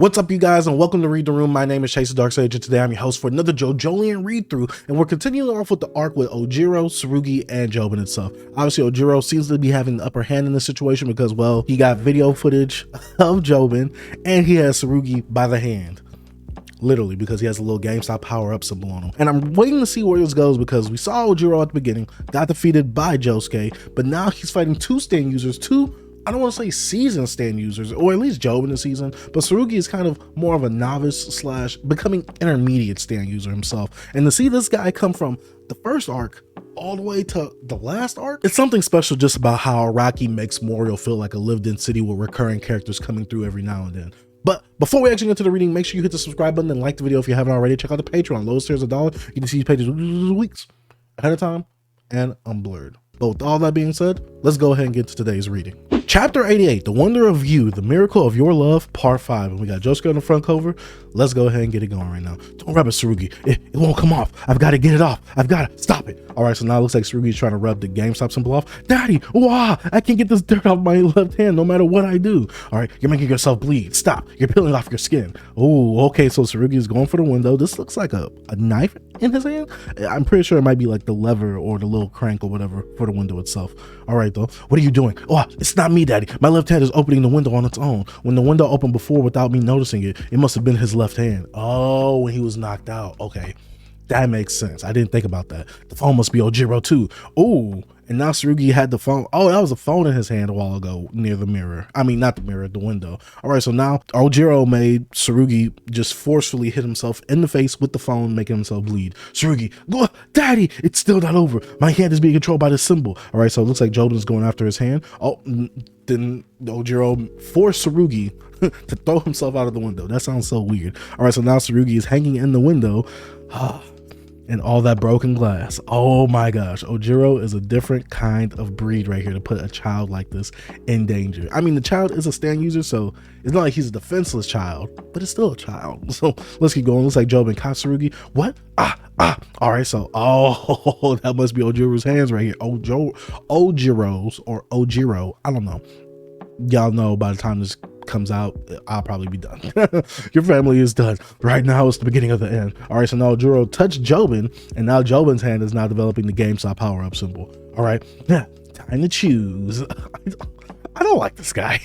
What's up, you guys, and welcome to Read the Room. My name is Chase the Dark Sage, and today I'm your host for another JoJolion read through, and we're continuing off with the arc with Ojiro, Tsurugi, and Jobin itself. Obviously, Ojiro seems to be having the upper hand in this situation because, well, he got video footage of Jobin, and he has Tsurugi by the hand. Literally, because he has a little GameStop power-up symbol on him. And I'm waiting to see where this goes because we saw Ojiro at the beginning, got defeated by Josuke, but now he's fighting two stand users, I don't want to say seasoned stand users, or at least Jobin is seasoned, but Tsurugi is kind of more of a novice slash becoming intermediate stand user himself. And to see this guy come from the first arc all the way to the last arc, it's something special just about how Araki makes Morio feel like a lived-in city with recurring characters coming through every now and then. But before we actually get into the reading, make sure you hit the subscribe button and like the video if you haven't already. Check out the Patreon, lowest tier is $1. You can see these pages weeks ahead of time and unblurred. But with all that being said, let's go ahead and get to today's reading. Chapter 88, The Wonder of You, The Miracle of Your Love, Part 5. And we got Josuke on the front cover. Let's go ahead and get it going right now. Don't rub it, Tsurugi. It won't come off. I've got to get it off. I've got to stop it. All right, so now it looks like Tsurugi's trying to rub the GameStop symbol off. Daddy, wow, I can't get this dirt off my left hand no matter what I do. All right, you're making yourself bleed. Stop. You're peeling off your skin. Oh, okay, so Tsurugi is going for the window. This looks like a knife in his hand. I'm pretty sure it might be like the lever or the little crank or whatever for the window itself. All right, though. What are you doing? Oh, it's not me, Daddy. My left hand is opening the window on its own. When the window opened before without me noticing it, it must have been his left hand. Oh, when he was knocked out. Okay, that makes sense. I didn't think about that. The phone must be Ojiro too. Oh, and now Tsurugi had the phone. Oh, that was a phone in his hand a while ago near the mirror. I mean, not the mirror, the window. All right, so now Ojiro made Tsurugi just forcefully hit himself in the face with the phone, making himself bleed. Tsurugi, go, Daddy, it's still not over. My hand is being controlled by the symbol. All right, so it looks like Jobin is going after his hand. Oh, then Ojiro forced Tsurugi to throw himself out of the window. That sounds so weird. All right, so now Tsurugi is hanging in the window. And all that broken glass. Oh my gosh, Ojiro is a different kind of breed right here to put a child like this in danger. I mean, the child is a stand user, so it's not like he's a defenseless child, but it's still a child. So let's keep going. Looks like Jobin caught Tsurugi. What? All right, so that must be Ojiro's hands right here. Ojiro's or Ojiro. I don't know. Y'all know by the time this comes out, I'll probably be done. Your family is done. Right now it's the beginning of the end. All right, so now Ojiro touched Jobin, and now Jobin's hand is now developing the GameStop power-up symbol. All right, yeah, time to choose. I don't like this guy.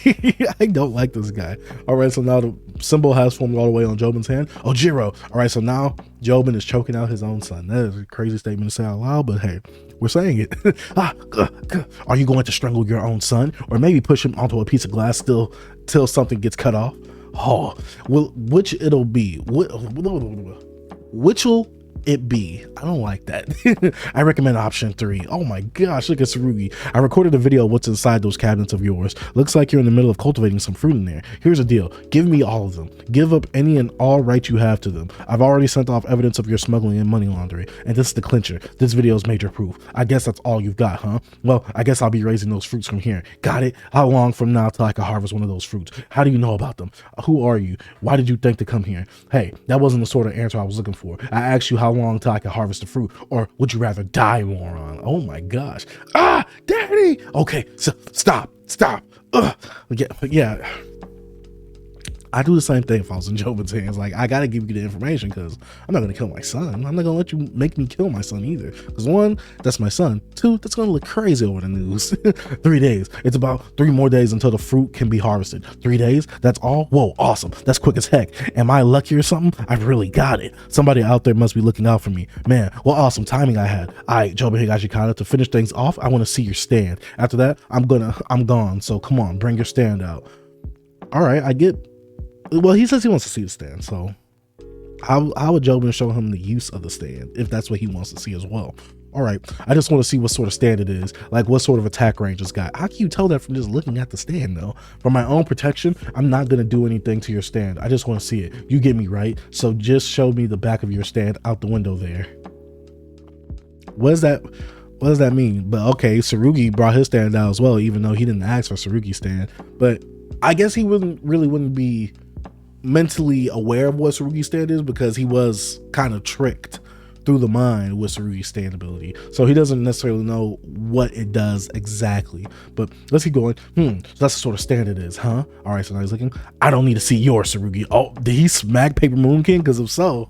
I don't like this guy. All right, so now the symbol has formed all the way on Jobin's hand. Ojiro. All right, so now Jobin is choking out his own son. That is a crazy statement to say out loud, but hey, we're saying it. Are you going to strangle your own son, or maybe push him onto a piece of glass till something gets cut off? Oh, well, which it'll be? Which'll it be? I don't like that. I recommend option 3. Oh my gosh, look at Tsurugi. I recorded a video of what's inside those cabinets of yours. Looks like you're in the middle of cultivating some fruit in there. Here's the deal. Give me all of them. Give up any and all right you have to them. I've already sent off evidence of your smuggling and money laundering, and this is the clincher. This video is major proof. I guess that's all you've got, huh? Well, I guess I'll be raising those fruits from here. Got it? How long from now till I can harvest one of those fruits? How do you know about them? Who are you? Why did you think to come here? Hey, that wasn't the sort of answer I was looking for. I asked you how long till I can harvest the fruit, or would you rather die, moron? Oh my gosh. Daddy. Okay, so stop. Yeah. I do the same thing if I was in Jobin's hands. Like, I gotta give you the information because I'm not gonna kill my son. I'm not gonna let you make me kill my son either. Because 1, that's my son. 2, that's gonna look crazy over the news. 3 days. It's about 3 more days until the fruit can be harvested. 3 days? That's all? Whoa, awesome. That's quick as heck. Am I lucky or something? I've really got it. Somebody out there must be looking out for me. Man, what awesome timing I had. All right, Jobin Higashikata, to finish things off, I want to see your stand. After that, I'm gone. So come on, bring your stand out. All right, I get. Well, he says he wants to see the stand, so how would Jobin show him the use of the stand if that's what he wants to see as well? All right, I just want to see what sort of stand it is, like what sort of attack range it's got. How can you tell that from just looking at the stand though? For my own protection, I'm not going to do anything to your stand. I just want to see it. You get me, right? So just show me the back of your stand out the window there. What does that mean? But okay, Tsurugi brought his stand out as well, even though he didn't ask for Tsurugi's stand. But I guess he wouldn't be mentally aware of what Tsurugi's stand is because he was kind of tricked through the mind with Tsurugi's stand ability. So he doesn't necessarily know what it does exactly. But let's keep going. So that's the sort of stand it is, huh? All right, so now he's looking. I don't need to see your Tsurugi. Oh, did he smack Paper Moon King? Because if so,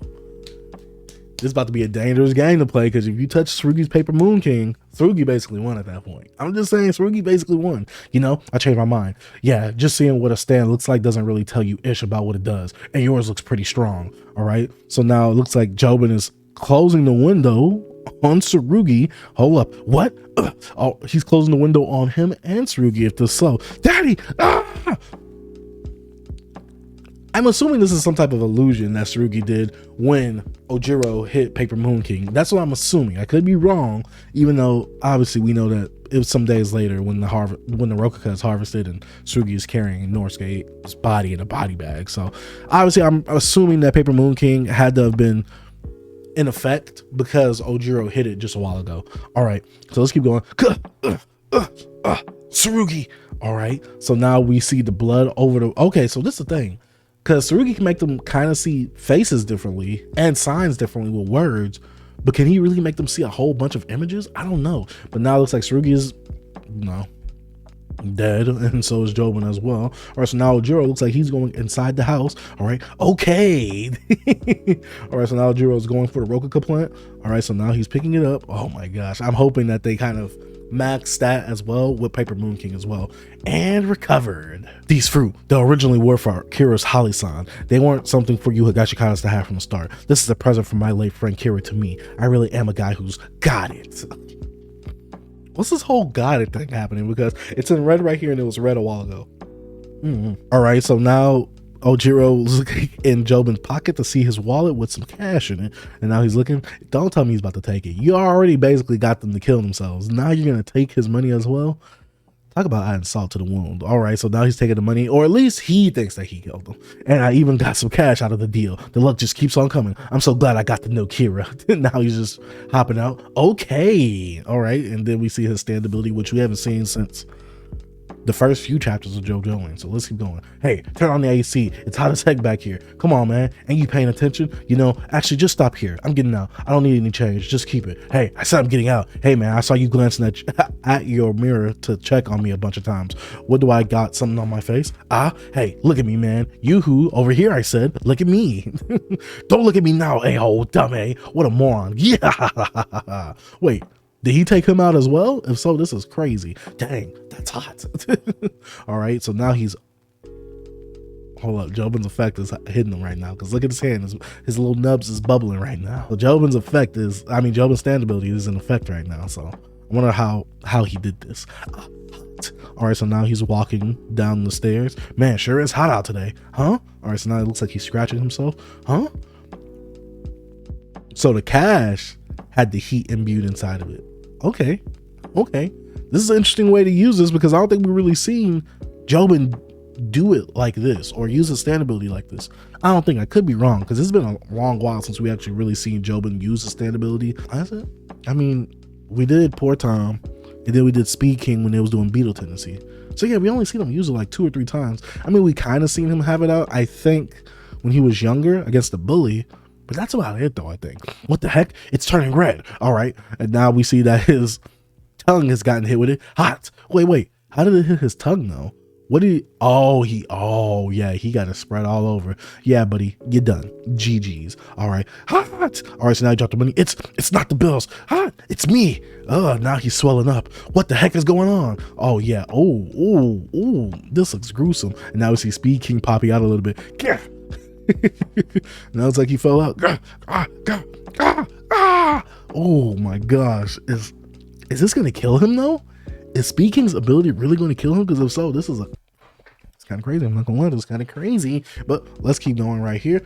this is about to be a dangerous game to play, because if you touch Tsurugi's Paper Moon King, Tsurugi basically won at that point. I'm just saying, Tsurugi basically won. You know, I changed my mind. Yeah, just seeing what a stand looks like doesn't really tell you ish about what it does. And yours looks pretty strong. All right. So now it looks like Jobin is closing the window on Tsurugi. Hold up. What? Oh, he's closing the window on him and Tsurugi if this is so. Daddy! Ah! I'm assuming this is some type of illusion that Tsurugi did when Ojiro hit Paper Moon King. That's what I'm assuming. I could be wrong, even though obviously we know that it was some days later when the Rokuka is harvested and Tsurugi is carrying Norisuke's body in a body bag. So obviously I'm assuming that Paper Moon King had to have been in effect because Ojiro hit it just a while ago. All right, so let's keep going. Tsurugi. All right, so now we see the blood over the. Okay, so this is the thing. Because Tsurugi can make them kind of see faces differently and signs differently with words, but can he really make them see a whole bunch of images? I don't know. But now it looks like Tsurugi is, dead, and so is Jobin as well. All right, so now Ojiro looks like he's going inside the house. All right, okay. All right, so now Ojiro is going for the Rokuka plant. All right, so now he's picking it up. Oh my gosh, I'm hoping that they kind of max stat as well with Paper Moon King as well. And recovered. These fruit, they originally were for Kira's Holly-san. They weren't something for you Higashikanas to have from the start. This is a present from my late friend Kira to me. I really am a guy who's got it. What's this whole got it thing happening? Because it's in red right here and it was red a while ago. All right, so now Ojiro was looking in Jobin's pocket to see his wallet with some cash in it, and now he's looking. Don't tell me he's about to take it. You already basically got them to kill themselves. Now you're gonna take his money as well. Talk about adding salt to the wound. All right, so now he's taking the money, or at least he thinks that he killed them. And I even got some cash out of the deal. The luck just keeps on coming. I'm so glad I got to know Kira. Now he's just hopping out. Okay, all right, and then we see his stand ability, which we haven't seen since the first few chapters of JoJolion. So let's keep going. Hey, turn on the AC. It's hot as heck back here. Come on, man. Ain't you paying attention? You know, actually, just stop here. I'm getting out. I don't need any change. Just keep it. Hey, I said I'm getting out. Hey, man, I saw you glancing at your mirror to check on me a bunch of times. What do I got? Something on my face? Hey, look at me, man. You-hoo, over here, I said. Look at me. Don't look at me now, a-hole, dumb a. What a moron. Yeah. Wait. Did he take him out as well? If so, this is crazy. Dang, that's hot. All right, so now he's, hold up, Jobin's effect is hitting him right now, because look at his hand, his little nubs is bubbling right now. So Jobin's effect is, Jobin's stand ability is in effect right now. So I wonder how he did this. All right, so now he's walking down the stairs. Man, sure is hot out today, huh? All right, so now it looks like he's scratching himself, huh? So the cash had the heat imbued inside of it. Okay. This is an interesting way to use this, because I don't think we've really seen Jobin do it like this or use his stand ability like this. I don't think. I could be wrong, because it's been a long while since we actually really seen Jobin use his stand ability. Has it? We did Poor Tom, and then we did Speed King when they was doing Beetle Tendency. So yeah, we only seen him use it like 2 or 3 times. We kind of seen him have it out, I think, when he was younger against the bully. But that's about it, though, I think. What the heck? It's turning red. All right. And now we see that his tongue has gotten hit with it. Hot. Wait. How did it hit his tongue, though? What did he... Oh, yeah. He got it spread all over. Yeah, buddy. You're done. GG's. All right. Hot. All right, so now he dropped the money. It's not the bills. Hot. It's me. Now he's swelling up. What the heck is going on? Oh, yeah. Oh. This looks gruesome. And now we see Speed King popping out a little bit. Yeah. Now it's like he fell out. Oh my gosh. Is this gonna kill him though? Is Speed King's ability really going to kill him? Because if so, it's kind of crazy. I'm not gonna lie, it's kind of crazy. But let's keep going right here.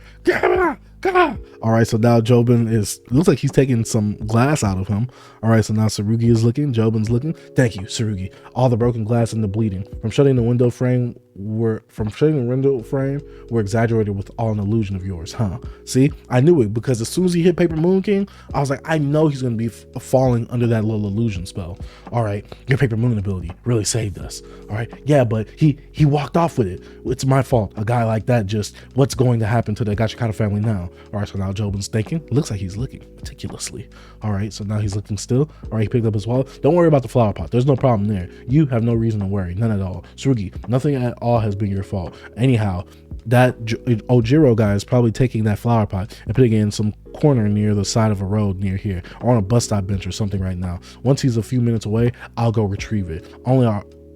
All right, so now Jobin looks like he's taking some glass out of him. All right, so now Tsurugi is looking, Jobin's looking. Thank you, Tsurugi. All the broken glass and the bleeding from shutting the window frame were from shutting the window frame were exaggerated with all an illusion of yours, huh? See, I knew it, because as soon as he hit Paper Moon King, I was like, I know he's gonna be falling under that little illusion spell. All right, your Paper Moon ability really saved us. All right, yeah, but he walked off with it. It's my fault. A guy like that, just what's going to happen to the Gachikata family now? All right, so now Jobin's thinking. Looks like he's looking meticulously. All right, so now he's looking still. All right, he picked up his wallet. Don't worry about the flower pot. There's no problem there. You have no reason to worry, none at all. Tsurugi, nothing at all has been your fault. Anyhow, that Ojiro guy is probably taking that flower pot and putting it in some corner near the side of a road near here, or on a bus stop bench or something right now. Once he's a few minutes away, I'll go retrieve it.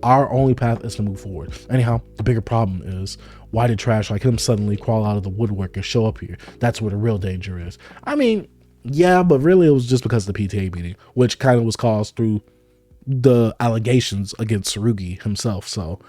Our only path is to move forward. Anyhow, the bigger problem is, why did trash like him suddenly crawl out of the woodwork and show up here? That's where the real danger is. I mean, yeah, but really it was just because of the PTA meeting, which kind of was caused through the allegations against Tsurugi himself. So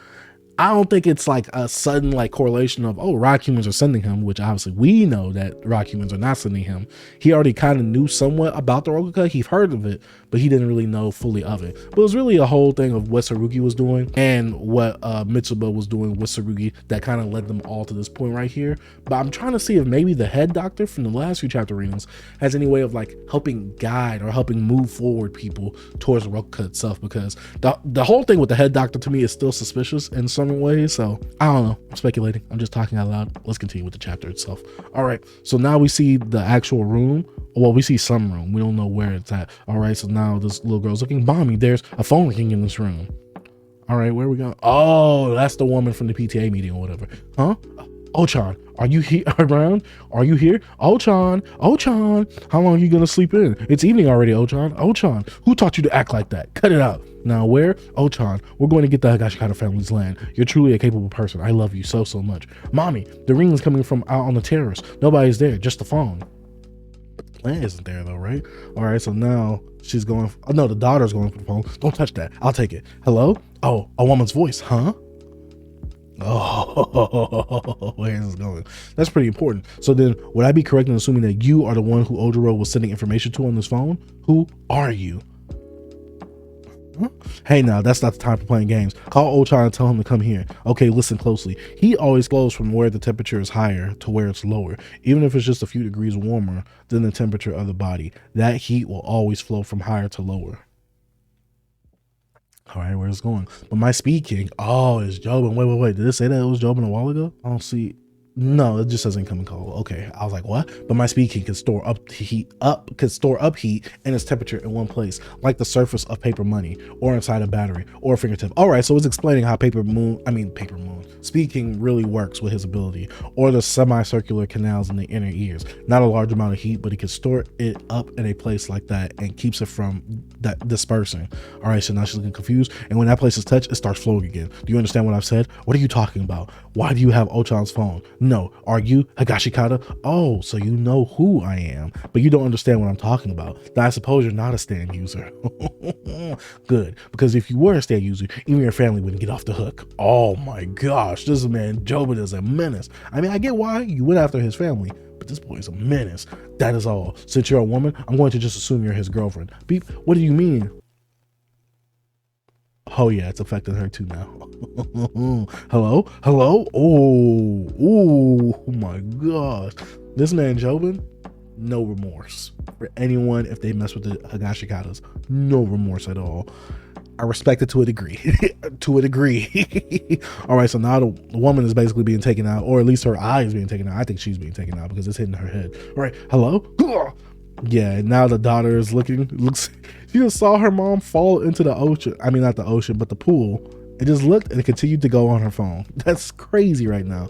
I don't think it's like a sudden like correlation of, oh, rock humans are sending him, which obviously we know that rock humans are not sending him. He already kind of knew somewhat about the Rokuka. He'd heard of it, but he didn't really know fully of it. But it was really a whole thing of what Tsurugi was doing and what Mitsuba was doing with Tsurugi that kind of led them all to this point right here. But I'm trying to see if maybe the head doctor from the last few chapter readings has any way of like helping guide or helping move forward people towards the Rokuka itself, because the whole thing with the head doctor to me is still suspicious in some ways. So I don't know, I'm speculating, I'm just talking out loud. Let's continue with the chapter itself. All right, so now we see the actual room. Well, we see some room, we don't know where it's at. All right, so now this little girl's looking balmy. There's a phone ringing in this room. All right, where are we going? Oh, that's the woman from the PTA meeting or whatever. Huh? Ochan, are you here around? Are you here? Ochan, how long are you gonna sleep in? It's evening already, Ochan, who taught you to act like that? Cut it out. Now where? Ochan, we're going to get the Higashikata family's land. You're truly a capable person. I love you so much. Mommy, the ring is coming from out on the terrace. Nobody's there, just the phone. But the plan isn't there though, right? All right, so now she's going, oh no, the daughter's going for the phone. Don't touch that, I'll take it. Hello? Oh, a woman's voice, huh? Oh, where is this going? That's pretty important. So then would I be correct in assuming that you are the one who Ojiro was sending information to on this phone? Who are you? Huh? Hey, now that's not the time for playing games. Call Ochan and tell him to come here. Okay, listen closely. He always flows from where the temperature is higher to where it's lower, even if it's just a few degrees warmer than the temperature of the body. That heat will always flow from higher to lower. All right, where's it going? But my speed king, oh, it's Jobin. Wait, did it say that it was Jobin a while ago? I don't see. No, it just says incoming call. Okay, I was like, what? But my speed king can store up heat and its temperature in one place, like the surface of paper money, or inside a battery, or a fingertip. All right, so it's explaining how Speed King really works with his ability, or the semicircular canals in the inner ears. Not a large amount of heat, but he can store it up in a place like that and keeps it from that dispersing. All right, so now she's looking confused, and when that place is touched, it starts flowing again. Do you understand what I've said? What are you talking about? Why do you have Ochan's phone? No. Are you Higashikata? Oh, so you know who I am, but you don't understand what I'm talking about. Then I suppose you're not a stand user. Good, because if you were a stand user, even your family wouldn't get off the hook. Oh my gosh, this man Jobin is a menace. I mean, I get why you went after his family, but this boy is a menace. That is all. Since you're a woman, I'm going to just assume you're his girlfriend. Beep, what do you mean? Oh yeah, it's affecting her too now. Hello? Oh my gosh. This man Jobin, no remorse for anyone if they mess with the Higashikatas. No remorse at all. I respect it to a degree. All right, so now the woman is basically being taken out, or at least her eye is being taken out. I think she's being taken out because it's hitting her head. All right, hello? Yeah, now the daughter is looks she just saw her mom fall into the ocean. I mean, not the ocean, but the pool. It just looked and it continued to go on her phone. That's crazy right now.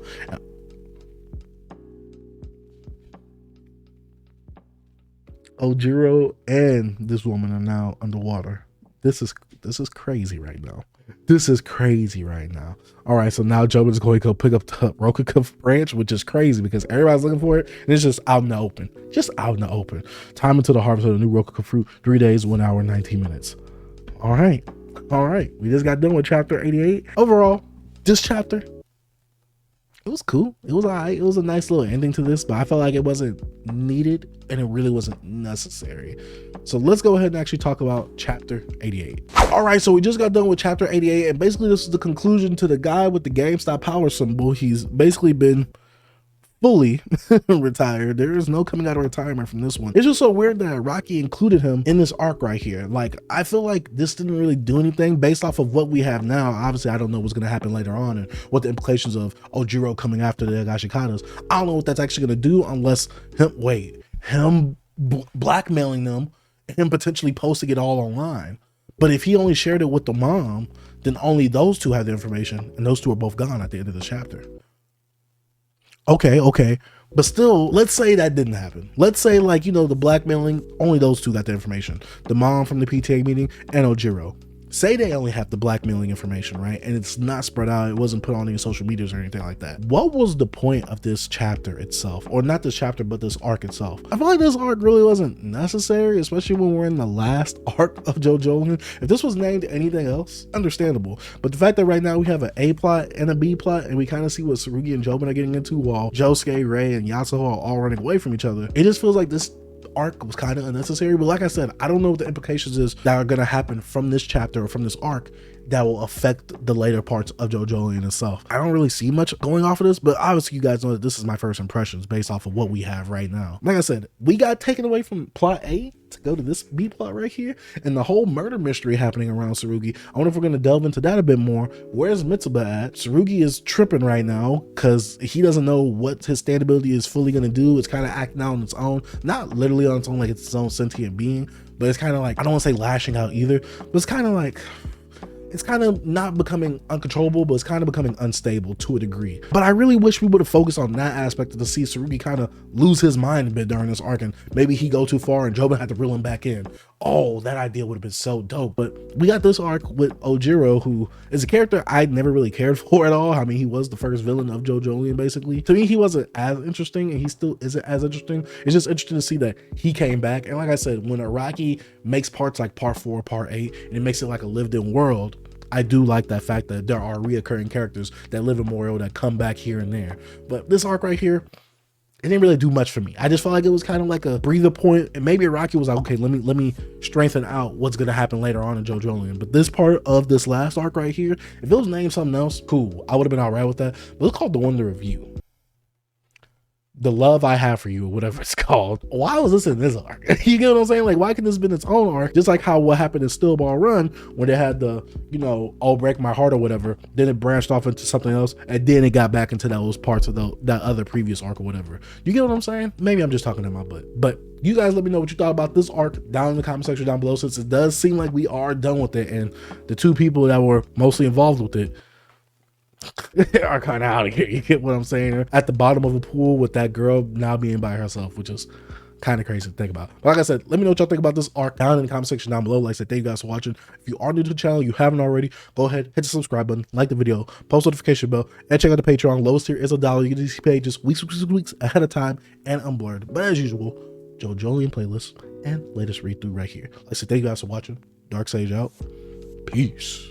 Ojiro and this woman are now underwater. This is crazy right now. All right, so now Jobin is going to go pick up the Rokuka branch, which is crazy because everybody's looking for it and it's just out in the open. Time until the harvest of the new Rokuka fruit, 3 days, 1 hour, 19 minutes. All right. We just got done with chapter 88. Overall, this chapter, It was cool. It was all right. It was a nice little ending to this, but I felt like it wasn't needed and it really wasn't necessary. So let's go ahead and actually talk about chapter 88. All right, so we just got done with chapter 88, and basically this is the conclusion to the guy with the GameStop power symbol. He's basically been fully retired. There is no coming out of retirement from this one. It's just so weird that Rocky included him in this arc right here. Like, I feel like this didn't really do anything based off of what we have now. Obviously, I don't know what's going to happen later on and what the implications of Ojiro coming after the Agashikatas. I don't know what that's actually going to do unless him blackmailing them and him potentially posting it all online. But if he only shared it with the mom, then only those two have the information, and those two are both gone at the end of the chapter. Okay. But still, let's say that didn't happen. Let's say, like, you know, the blackmailing, only those two got the information. The mom from the PTA meeting and Ojiro. Say they only have the blackmailing information, right? And it's not spread out. It wasn't put on any social medias or anything like that. What was the point of this chapter itself? Or not this chapter, but this arc itself? I feel like this arc really wasn't necessary, especially when we're in the last arc of JoJolion. If this was named anything else, understandable. But the fact that right now we have an A plot and a B plot, and we kind of see what Tsurugi and Jobin are getting into while Josuke, Rei, and Yasuo are all running away from each other, it just feels like this arc was kind of unnecessary. But like I said, I don't know what the implications is that are going to happen from this chapter or from this arc that will affect the later parts of JoJolion itself. I don't really see much going off of this, but obviously you guys know that this is my first impressions based off of what we have right now. Like I said, we got taken away from plot A to go to this B plot right here, and the whole murder mystery happening around Tsurugi. I wonder if we're going to delve into that a bit more. Where's Mitsuba at? Tsurugi is tripping right now because he doesn't know what his stand ability is fully going to do. It's kind of acting out on its own, not literally on its own like it's its own sentient being, but it's kind of like, I don't want to say lashing out either, but it's kind of like, it's kind of not becoming uncontrollable, but it's kind of becoming unstable to a degree. But I really wish we would have focused on that aspect to see Tsurugi kind of lose his mind a bit during this arc, and maybe he go too far and Jobin had to reel him back in. Oh, that idea would have been so dope. But we got this arc with Ojiro, who is a character I never really cared for at all. I mean, he was the first villain of JoJolion, basically. To me, he wasn't as interesting, and he still isn't as interesting. It's just interesting to see that he came back. And like I said, when Araki makes parts like part 4, part 8, and it makes it like a lived-in world, I do like that fact that there are reoccurring characters that live in Morio that come back here and there. But this arc right here, it didn't really do much for me. I just felt like it was kind of like a breather point, and maybe Araki was like, okay, let me strengthen out what's gonna happen later on in JoJolion. But this part of this last arc right here, if it was named something else, cool, I would have been all right with that. But it's called The Wonder of You. The Love I Have for You, or whatever it's called. Why was this in this arc? You get what I'm saying? Like, why couldn't this have been its own arc? Just like how what happened in Still Ball Run, when they had the, you know, Oh Break My Heart or whatever, then it branched off into something else, and then it got back into those parts of that other previous arc or whatever. You get what I'm saying? Maybe I'm just talking in my butt. But you guys let me know what you thought about this arc down in the comment section down below, since it does seem like we are done with it, and the two people that were mostly involved with it are kind of out of here. You get what I'm saying? At the bottom of a pool with that girl now being by herself, which is kind of crazy to think about. But like I said, let me know what y'all think about this arc down in the comment section down below. Like I said, thank you guys for watching. If you are new to the channel, you haven't already, go ahead, hit the subscribe button, like the video, post notification bell, and check out the Patreon. Lowest tier is $1. You get these pages weeks ahead of time and unblurred. But as usual, JoJolion playlist and latest read through right here. Like I said, thank you guys for watching. Dark Sage out. Peace.